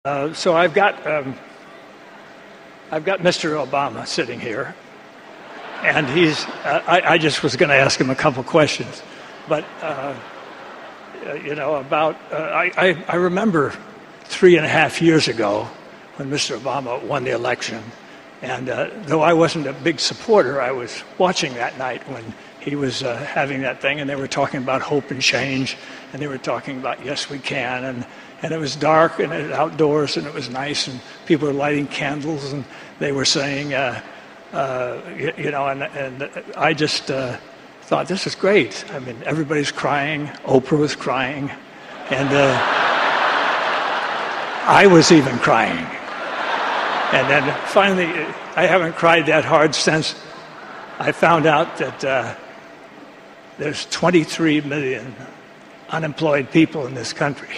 So I've got Mr. Obama sitting here, and I just was going to ask him a couple questions, but I remember 3.5 years ago when Mr. Obama won the election, and though I wasn't a big supporter, I was watching that night when he was having that thing, and they were talking about hope and change, and they were talking about yes, we can, and it was dark and it was outdoors and it was nice, and people were lighting candles, and they were saying, and I just thought, this is great. I mean, everybody's crying. Oprah was crying, and I was even crying. And then finally, I haven't cried that hard since I found out that there's 23 million unemployed people in this country.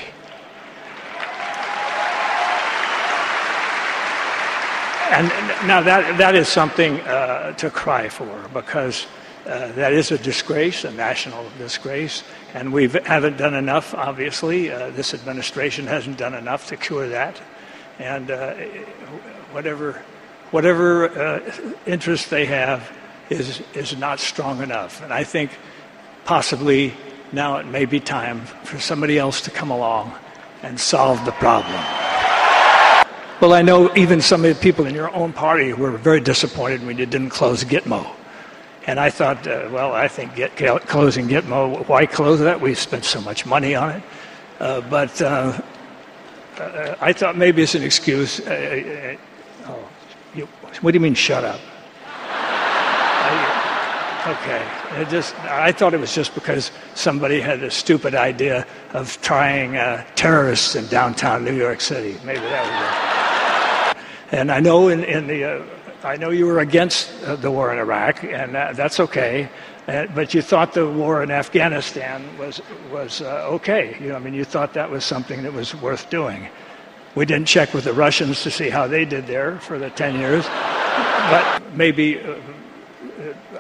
And now that is something to cry for, because that is a disgrace, a national disgrace, and we haven't done enough, obviously. This administration hasn't done enough to cure that. And whatever interest they have is not strong enough. And I think possibly now it may be time for somebody else to come along and solve the problem. Well, I know even some of the people in your own party were very disappointed when you didn't close Gitmo. And I thought, I think closing Gitmo, why close that? We spent so much money on it. But I thought maybe it's an excuse. What do you mean, shut up? Okay. I thought it was just because somebody had a stupid idea of trying terrorists in downtown New York City. Maybe that was it. And I know I know you were against the war in Iraq, and that's okay. But you thought the war in Afghanistan was okay. You thought that was something that was worth doing. We didn't check with the Russians to see how they did there for the 10 years. But maybe,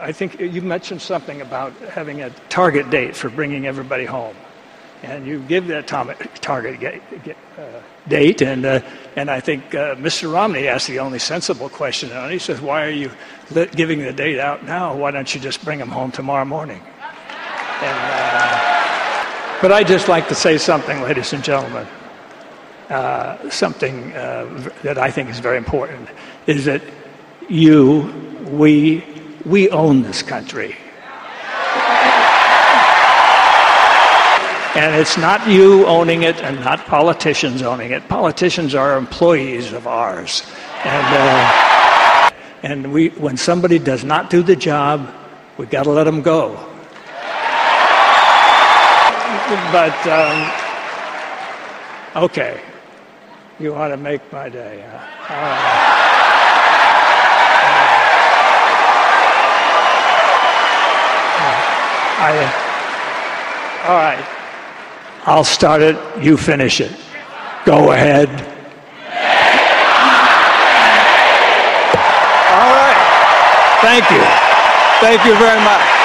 I think you mentioned something about having a target date for bringing everybody home. And you give that target date, and I think Mr. Romney asked the only sensible question, and he says, why are you giving the date out now? Why don't you just bring them home tomorrow morning? But I'd just like to say something, ladies and gentlemen. Something that I think is very important is that we own this country. And it's not you owning it and not politicians owning it. Politicians are employees of ours. And when somebody does not do the job, we've got to let them go. But, okay. You ought to make my day. All right. I'll start it, you finish it. Go ahead. All right. Thank you. Thank you very much.